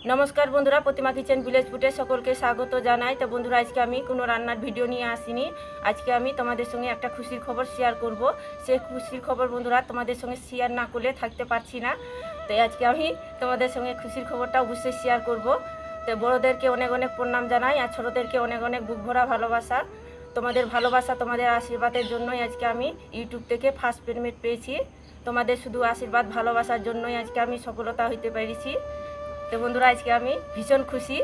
নমস্কার বন্ধুরা, প্রতিমা kitchen village ফুডে সকলকে স্বাগত জানাই। তো বন্ধুরা, আজকে আমি কোনো রান্নার ভিডিও নিয়ে আসিনি। আজকে আমি তোমাদের সঙ্গে একটা খুশির খবর শেয়ার করব। সেই খুশির খবর বন্ধুরা তোমাদের সঙ্গে শেয়ার না করলে থাকতে পারছি না। তো আজকে আমি তোমাদের সঙ্গে খুশির খবরটা অবশ্যই শেয়ার করব। তো বড়োদেরকে অনেক অনেক প্রণাম জানাই আর ছোটোদেরকে অনেক অনেক বুক ভরা ভালোবাসা। তোমাদের ভালোবাসা, তোমাদের আশীর্বাদের জন্যই আজকে আমি ইউটিউব থেকে ফার্স্ট পেমেন্ট পেয়েছি। তোমাদের শুধু আশীর্বাদ ভালোবাসার জন্যই আজকে আমি সফলতা হইতে পেরেছি। তো বন্ধুরা, আজকে আমি ভীষণ খুশি,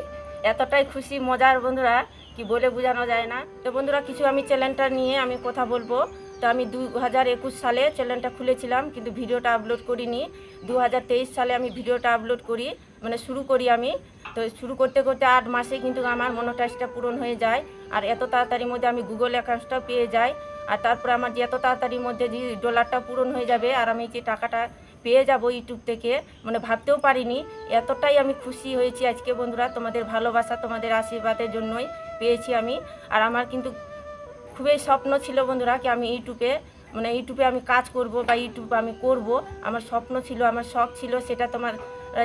এতটাই খুশি মজার বন্ধুরা কি বলে বোঝানো যায় না। তো বন্ধুরা, কিছু আমি চ্যানেলটা নিয়ে আমি কথা বলবো। তো আমি 2021 সালে চ্যানেলটা খুলেছিলাম, কিন্তু ভিডিওটা আপলোড করিনি। 2023 সালে আমি ভিডিওটা আপলোড করি, মানে শুরু করি আমি। তো শুরু করতে করতে 8 মাসে কিন্তু আমার মনোটাইজটা পূরণ হয়ে যায়। আর এত তাড়াতাড়ির মধ্যে আমি গুগল অ্যাকাউন্টটাও পেয়ে যাই। আর তারপরে আমার যে এত তাড়াতাড়ির মধ্যে যে ডলারটা পূরণ হয়ে যাবে আর আমি যে টাকাটা পেয়ে যাব ইউটিউব থেকে, মানে ভাবতেও পারিনি। এতটাই আমি খুশি হয়েছি আজকে বন্ধুরা, তোমাদের ভালোবাসা, তোমাদের আশীর্বাদের জন্যই পেয়েছি আমি। আর আমার কিন্তু খুবই স্বপ্ন ছিল বন্ধুরা কি আমি ইউটিউবে আমি কাজ করব বা ইউটিউব আমি করব। আমার স্বপ্ন ছিল, আমার শখ ছিল, সেটা তোমার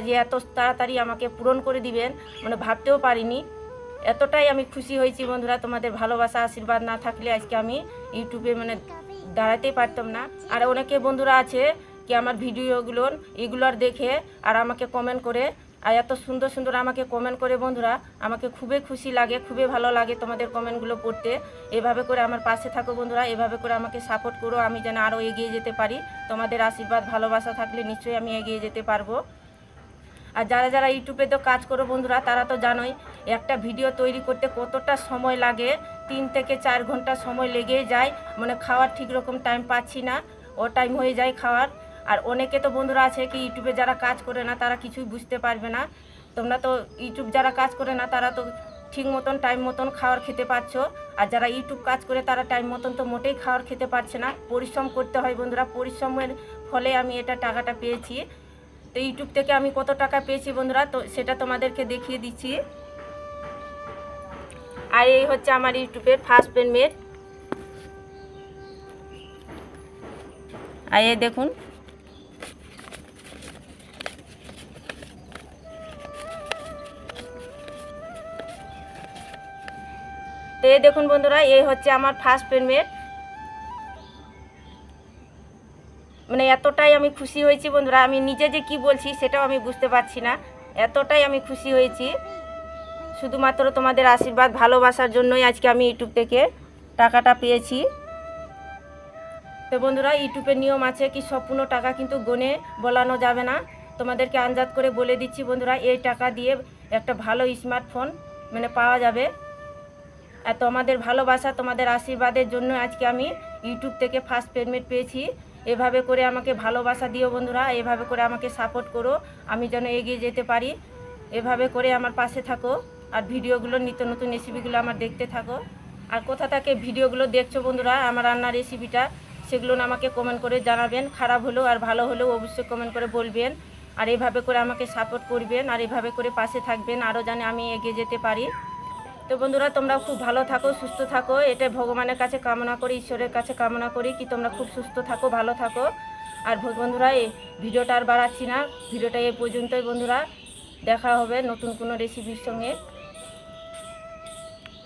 যে এত তাড়াতাড়ি আমাকে পূরণ করে দিবেন মানে ভাবতেও পারিনি। এতটাই আমি খুশি হয়েছি বন্ধুরা, তোমাদের ভালোবাসা আশীর্বাদ না থাকলে আজকে আমি ইউটিউবে মানে দাঁড়াতেই পারতাম না। আর অনেকে বন্ধুরা আছে কি আমার এগুলোর দেখে আর আমাকে কমেন্ট করে, আর এত সুন্দর সুন্দর আমাকে কমেন্ট করে বন্ধুরা, আমাকে খুবই খুশি লাগে, খুবই ভালো লাগে তোমাদের কমেন্টগুলো পড়তে। এভাবে করে আমার পাশে থাকো বন্ধুরা, এভাবে করে আমাকে সাপোর্ট করো, আমি যেন আরও এগিয়ে যেতে পারি। তোমাদের আশীর্বাদ ভালোবাসা থাকলে নিশ্চয়ই আমি এগিয়ে যেতে পারবো। আর যারা যারা ইউটিউবে তো কাজ করো বন্ধুরা, তারা তো জানোই একটা ভিডিও তৈরি করতে কতটা সময় লাগে। 3 থেকে 4 ঘন্টা সময় লেগেই যায়, মানে খাওয়ার ঠিক রকম টাইম পাচ্ছি না, ও টাইম হয়ে যায় খাওয়ার। আর অনেকে তো বন্ধুরা আছে কি ইউটিউবে যারা কাজ করে না তারা কিছুই বুঝতে পারবে না। তোমরা তো ইউটিউব যারা কাজ করে না তারা তো ঠিক মতন টাইম মতন খাওয়ার খেতে পারছো। আর যারা ইউটিউব কাজ করে তারা টাইম মতন তো মোটেই খাওয়ার খেতে পারছে না। পরিশ্রম করতে হয় বন্ধুরা, পরিশ্রমের ফলে আমি এটা টাকাটা পেয়েছি। তো ইউটিউব থেকে আমি কত টাকা পেয়েছি বন্ধুরা, তো সেটা তোমাদেরকে দেখিয়ে দিচ্ছি। আর এই হচ্ছে আমার ইউটিউবের ফার্স্ট পেমেন্ট। আর এই দেখুন, তো এই দেখুন বন্ধুরা, এই হচ্ছে আমার ফার্স্ট পেমেন্ট। মানে এতটাই আমি খুশি হয়েছি বন্ধুরা, আমি নিজে যে কি বলছি সেটাও আমি বুঝতে পারছি না, এতটাই আমি খুশি হয়েছি। শুধুমাত্র তোমাদের আশীর্বাদ ভালোবাসার জন্যই আজকে আমি ইউটিউব থেকে টাকাটা পেয়েছি। তো বন্ধুরা, ইউটিউবের নিয়ম আছে কি সম্পূর্ণ টাকা কিন্তু গনে বলানো যাবে না। তোমাদেরকে আন্দাজ করে বলে দিচ্ছি বন্ধুরা, এই টাকা দিয়ে একটা ভালো স্মার্টফোন মানে পাওয়া যাবে। আর তোমাদের ভালোবাসা, তোমাদের আশীর্বাদের জন্য আজকে আমি ইউটিউব থেকে ফার্স্ট পেমেন্ট পেয়েছি। এভাবে করে আমাকে ভালোবাসা দিও বন্ধুরা, এভাবে করে আমাকে সাপোর্ট করো, আমি যেন এগিয়ে যেতে পারি। এভাবে করে আমার পাশে থাকো আর ভিডিওগুলো, নিত্য নতুন রেসিপিগুলো আমার দেখতে থাকো। আর কোথা থেকে ভিডিওগুলো দেখছো বন্ধুরা আমার রান্নার রেসিপিটা, সেগুলো আমাকে কমেন্ট করে জানাবেন। খারাপ হলেও আর ভালো হলেও অবশ্যই কমেন্ট করে বলবেন। আর এভাবে করে আমাকে সাপোর্ট করবেন আর এভাবে করে পাশে থাকবেন, আরও যেন আমি এগিয়ে যেতে পারি। তো বন্ধুরা, তোমরা খুব ভালো থাকো, সুস্থ থাকো, এটা ভগবানের কাছে কামনা করি, ঈশ্বরের কাছে কামনা করি কি তোমরা খুব সুস্থ থাকো, ভালো থাকো। আর বন্ধুরা, এই ভিডিওটা আর বাড়াচ্ছি না, ভিডিওটা এই পর্যন্তই বন্ধুরা। দেখা হবে নতুন কোনো রেসিপির সঙ্গে।